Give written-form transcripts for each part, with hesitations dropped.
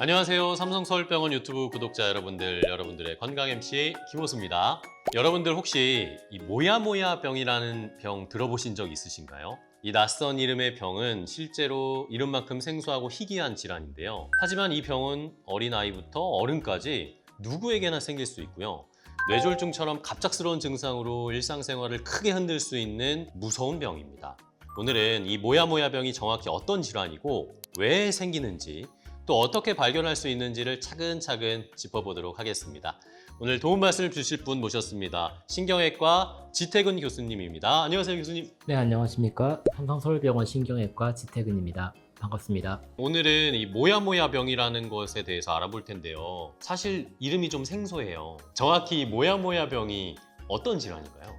안녕하세요. 삼성서울병원 유튜브 구독자 여러분들의 건강 MC 김호수입니다. 여러분들 혹시 이 모야모야 병이라는 병 들어보신 적 있으신가요? 이 낯선 이름의 병은 실제로 이름만큼 생소하고 희귀한 질환인데요. 하지만 이 병은 어린아이부터 어른까지 누구에게나 생길 수 있고요. 뇌졸중처럼 갑작스러운 증상으로 일상생활을 크게 흔들 수 있는 무서운 병입니다. 오늘은 이 모야모야 병이 정확히 어떤 질환이고 왜 생기는지 또 어떻게 발견할 수 있는지를 차근차근 짚어보도록 하겠습니다. 오늘 도움 말씀을 주실 분 모셨습니다. 신경외과 지태근 교수님입니다. 안녕하세요, 교수님. 네, 안녕하십니까. 삼성서울병원 신경외과 지태근입니다. 반갑습니다. 오늘은 이 모야모야 병이라는 것에 대해서 알아볼 텐데요. 사실 이름이 좀 생소해요. 정확히 이 모야모야 병이 어떤 질환인가요?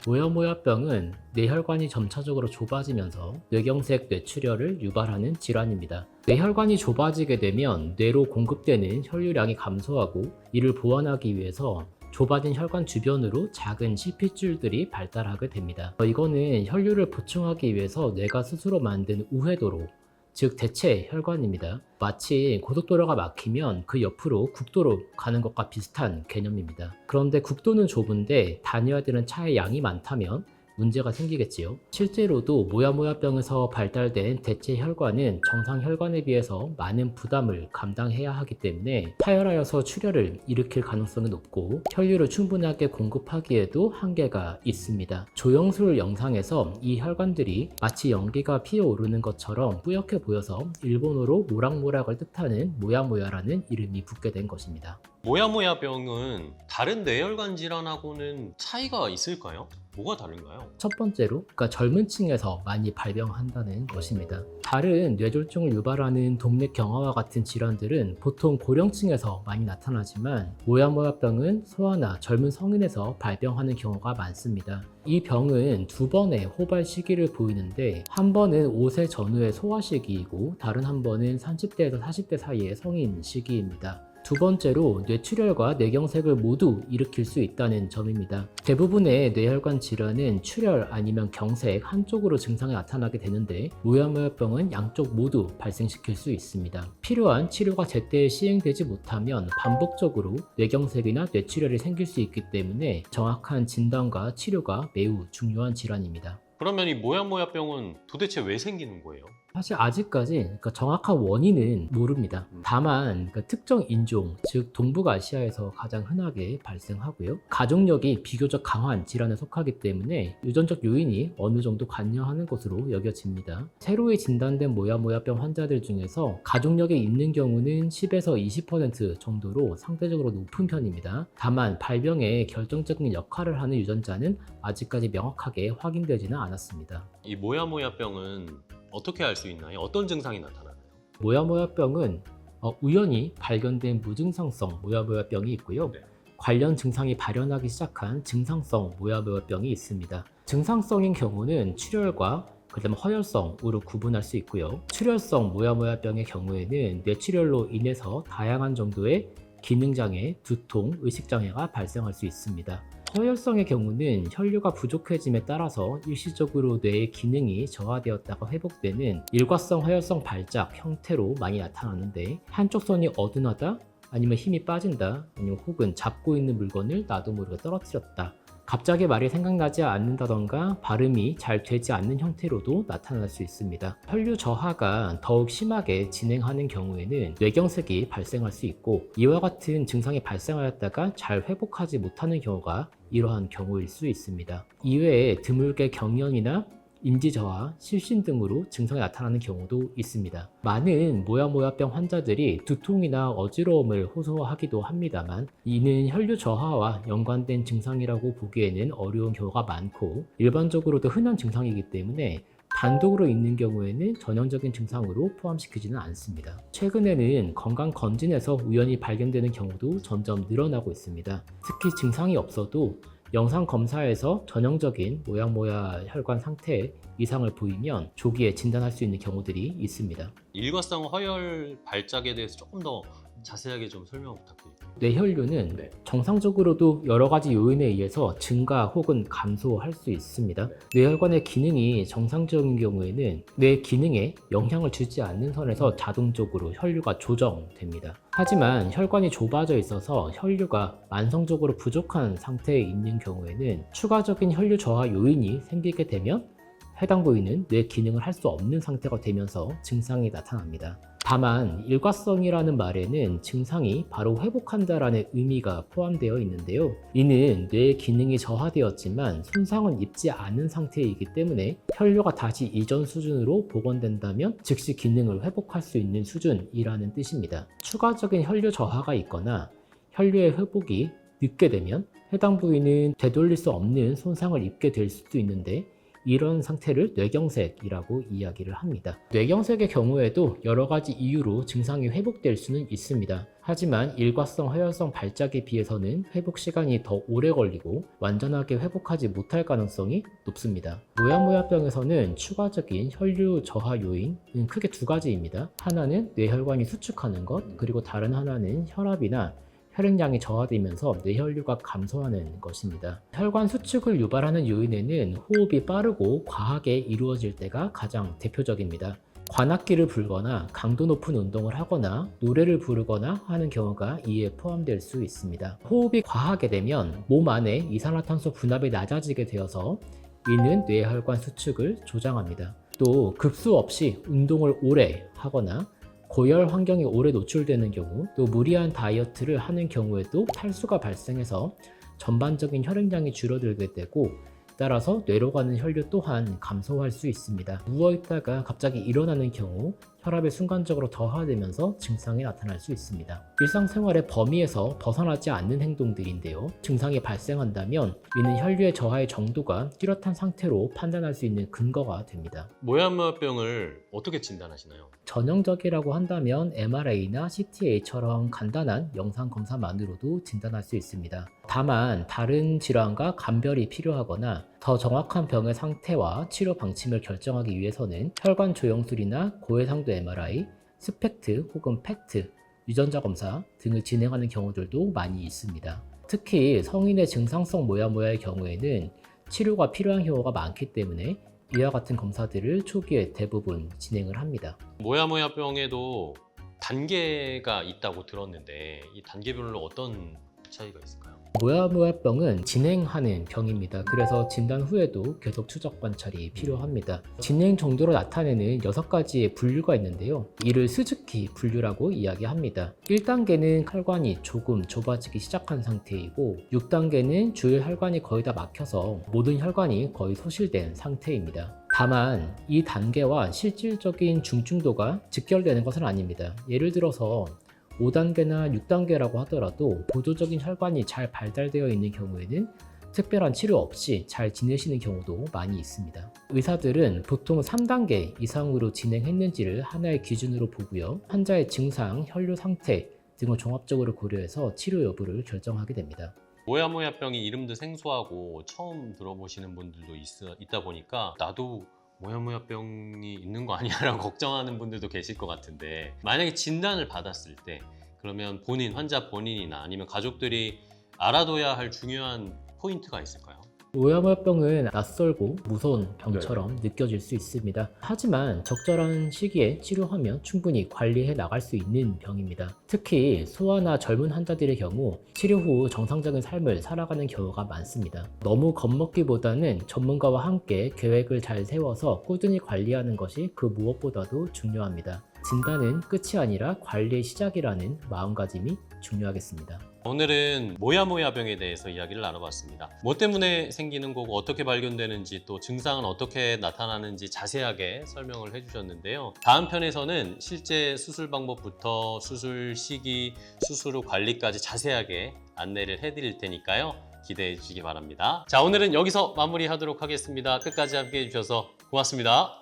모야모야병은 뇌혈관이 점차적으로 좁아지면서 뇌경색 뇌출혈을 유발하는 질환입니다. 뇌혈관이 좁아지게 되면 뇌로 공급되는 혈류량이 감소하고 이를 보완하기 위해서 좁아진 혈관 주변으로 작은 실핏줄들이 발달하게 됩니다. 이거는 혈류를 보충하기 위해서 뇌가 스스로 만든 우회도로, 즉 대체 혈관입니다. 마치 고속도로가 막히면 그 옆으로 국도로 가는 것과 비슷한 개념입니다. 그런데 국도는 좁은데 다녀야 되는 차의 양이 많다면 문제가 생기겠지요. 실제로도 모야모야병에서 발달된 대체 혈관은 정상 혈관에 비해서 많은 부담을 감당해야 하기 때문에 파열하여서 출혈을 일으킬 가능성이 높고 혈류를 충분하게 공급하기에도 한계가 있습니다. 조영술 영상에서 이 혈관들이 마치 연기가 피어오르는 것처럼 뿌옇게 보여서 일본어로 모락모락을 뜻하는 모야모야라는 이름이 붙게 된 것입니다. 모야모야 병은 다른 뇌혈관 질환하고는 차이가 있을까요? 뭐가 다른가요? 첫 번째로, 젊은 층에서 많이 발병한다는 것입니다. 다른 뇌졸중을 유발하는 동맥 경화와 같은 질환들은 보통 고령층에서 많이 나타나지만 모야모야병은 소아나 젊은 성인에서 발병하는 경우가 많습니다. 이 병은 두 번의 호발 시기를 보이는데 한 번은 5세 전후의 소아 시기이고 다른 한 번은 30대에서 40대 사이의 성인 시기입니다. 두 번째로 뇌출혈과 뇌경색을 모두 일으킬 수 있다는 점입니다. 대부분의 뇌혈관 질환은 출혈 아니면 경색 한쪽으로 증상이 나타나게 되는데 모야모야병은 양쪽 모두 발생시킬 수 있습니다. 필요한 치료가 제때 시행되지 못하면 반복적으로 뇌경색이나 뇌출혈이 생길 수 있기 때문에 정확한 진단과 치료가 매우 중요한 질환입니다. 그러면 이 모야모야병은 도대체 왜 생기는 거예요? 사실 아직까지 정확한 원인은 모릅니다. 다만 특정 인종, 즉 동북아시아에서 가장 흔하게 발생하고요. 가족력이 비교적 강한 질환에 속하기 때문에 유전적 요인이 어느 정도 관여하는 것으로 여겨집니다. 새로이 진단된 모야모야병 환자들 중에서 가족력이 있는 경우는 10에서 20% 정도로 상대적으로 높은 편입니다. 다만 발병에 결정적인 역할을 하는 유전자는 아직까지 명확하게 확인되지는 않았습니다. 이 모야모야병은 어떻게 알 수 있나요? 어떤 증상이 나타나나요? 모야모야병은 우연히 발견된 무증상성 모야모야병이 있고요. 네. 관련 증상이 발현하기 시작한 증상성 모야모야병이 있습니다. 증상성인 경우는 출혈과 그다음 허혈성으로 구분할 수 있고요. 출혈성 모야모야병의 경우에는 뇌출혈로 인해서 다양한 정도의 기능장애, 두통, 의식장애가 발생할 수 있습니다. 허혈성의 경우는 혈류가 부족해짐에 따라서 일시적으로 뇌의 기능이 저하되었다가 회복되는 일과성 허혈성 발작 형태로 많이 나타나는데 한쪽 손이 어둔하다, 아니면 힘이 빠진다, 아니면 혹은 잡고 있는 물건을 나도 모르게 떨어뜨렸다, 갑자기 말이 생각나지 않는다던가 발음이 잘 되지 않는 형태로도 나타날 수 있습니다. 혈류 저하가 더욱 심하게 진행하는 경우에는 뇌경색이 발생할 수 있고 이와 같은 증상이 발생하였다가 잘 회복하지 못하는 경우가 이러한 경우일 수 있습니다. 이외에 드물게 경련이나 인지저하, 실신 등으로 증상이 나타나는 경우도 있습니다. 많은 모야모야병 환자들이 두통이나 어지러움을 호소하기도 합니다만 이는 혈류 저하와 연관된 증상이라고 보기에는 어려운 경우가 많고 일반적으로도 흔한 증상이기 때문에 단독으로 있는 경우에는 전형적인 증상으로 포함시키지는 않습니다. 최근에는 건강검진에서 우연히 발견되는 경우도 점점 늘어나고 있습니다. 특히 증상이 없어도 영상 검사에서 전형적인 모야모야 혈관 상태에 이상을 보이면 조기에 진단할 수 있는 경우들이 있습니다. 일과성 허혈 발작에 대해서 조금 더 자세하게 좀 설명 부탁드립니다. 뇌혈류는 네. 정상적으로도 여러 가지 요인에 의해서 증가 혹은 감소할 수 있습니다. 뇌혈관의 기능이 정상적인 경우에는 뇌 기능에 영향을 주지 않는 선에서 자동적으로 혈류가 조정됩니다. 하지만 혈관이 좁아져 있어서 혈류가 만성적으로 부족한 상태에 있는 경우에는 추가적인 혈류 저하 요인이 생기게 되면 해당 부위는 뇌 기능을 할 수 없는 상태가 되면서 증상이 나타납니다. 다만 일과성이라는 말에는 증상이 바로 회복한다라는 의미가 포함되어 있는데요. 이는 뇌의 기능이 저하되었지만 손상은 입지 않은 상태이기 때문에 혈류가 다시 이전 수준으로 복원된다면 즉시 기능을 회복할 수 있는 수준이라는 뜻입니다. 추가적인 혈류 저하가 있거나 혈류의 회복이 늦게 되면 해당 부위는 되돌릴 수 없는 손상을 입게 될 수도 있는데 이런 상태를 뇌경색이라고 이야기를 합니다. 뇌경색의 경우에도 여러 가지 이유로 증상이 회복될 수는 있습니다. 하지만 일과성 허혈성 발작에 비해서는 회복 시간이 더 오래 걸리고 완전하게 회복하지 못할 가능성이 높습니다. 모야모야병에서는 추가적인 혈류 저하 요인은 크게 두 가지입니다. 하나는 뇌혈관이 수축하는 것, 그리고 다른 하나는 혈압이나 혈액량이 저하되면서 뇌혈류가 감소하는 것입니다. 혈관 수축을 유발하는 요인에는 호흡이 빠르고 과하게 이루어질 때가 가장 대표적입니다. 관악기를 불거나 강도 높은 운동을 하거나 노래를 부르거나 하는 경우가 이에 포함될 수 있습니다. 호흡이 과하게 되면 몸 안에 이산화탄소 분압이 낮아지게 되어서 이는 뇌혈관 수축을 조장합니다. 또 급수 없이 운동을 오래 하거나 고열 환경에 오래 노출되는 경우, 또 무리한 다이어트를 하는 경우에도 탈수가 발생해서 전반적인 혈액량이 줄어들게 되고 따라서 뇌로 가는 혈류 또한 감소할 수 있습니다. 누워있다가 갑자기 일어나는 경우 혈압이 순간적으로 저하되면서 증상이 나타날 수 있습니다. 일상생활의 범위에서 벗어나지 않는 행동들인데요. 증상이 발생한다면 이는 혈류의 저하의 정도가 뚜렷한 상태로 판단할 수 있는 근거가 됩니다. 모야모야병을 어떻게 진단하시나요? 전형적이라고 한다면 MRI나 CTA처럼 간단한 영상 검사만으로도 진단할 수 있습니다. 다만 다른 질환과 감별이 필요하거나 더 정확한 병의 상태와 치료 방침을 결정하기 위해서는 혈관 조영술이나 고해상도 MRI, 스펙트 혹은 팩트, 유전자 검사 등을 진행하는 경우들도 많이 있습니다. 특히 성인의 증상성 모야모야의 경우에는 치료가 필요한 경우가 많기 때문에 이와 같은 검사들을 초기에 대부분 진행을 합니다. 모야모야병에도 단계가 있다고 들었는데 이 단계별로 어떤 차이가 있을까요? 모야모야병은 진행하는 병입니다. 그래서 진단 후에도 계속 추적 관찰이 필요합니다. 진행 정도로 나타내는 6가지의 분류가 있는데요. 이를 스즈키 분류라고 이야기합니다. 1단계는 혈관이 조금 좁아지기 시작한 상태이고 6단계는 주요 혈관이 거의 다 막혀서 모든 혈관이 거의 소실된 상태입니다. 다만 이 단계와 실질적인 중증도가 직결되는 것은 아닙니다. 예를 들어서 5단계나 6단계라고 하더라도 보조적인 혈관이 잘 발달되어 있는 경우에는 특별한 치료 없이 잘 지내시는 경우도 많이 있습니다. 의사들은 보통 3단계 이상으로 진행했는지를 하나의 기준으로 보고요. 환자의 증상, 혈류 상태 등을 종합적으로 고려해서 치료 여부를 결정하게 됩니다. 모야모야병이 이름도 생소하고 처음 들어보시는 분들도 있다 보니까 나도 모야모야병이 있는 거 아니야라고 걱정하는 분들도 계실 것 같은데 만약에 진단을 받았을 때 그러면 환자 본인이나 아니면 가족들이 알아둬야 할 중요한 포인트가 있을까요? 모야모야병은 낯설고 무서운 병처럼 느껴질 수 있습니다. 하지만 적절한 시기에 치료하면 충분히 관리해 나갈 수 있는 병입니다. 특히 소아나 젊은 환자들의 경우 치료 후 정상적인 삶을 살아가는 경우가 많습니다. 너무 겁먹기보다는 전문가와 함께 계획을 잘 세워서 꾸준히 관리하는 것이 그 무엇보다도 중요합니다. 진단은 끝이 아니라 관리의 시작이라는 마음가짐이 중요하겠습니다. 오늘은 모야모야병에 대해서 이야기를 나눠봤습니다. 뭐 때문에 생기는 거고 어떻게 발견되는지 또 증상은 어떻게 나타나는지 자세하게 설명을 해주셨는데요. 다음 편에서는 실제 수술 방법부터 수술 시기, 수술 후 관리까지 자세하게 안내를 해드릴 테니까요. 기대해 주시기 바랍니다. 자, 오늘은 여기서 마무리하도록 하겠습니다. 끝까지 함께 해주셔서 고맙습니다.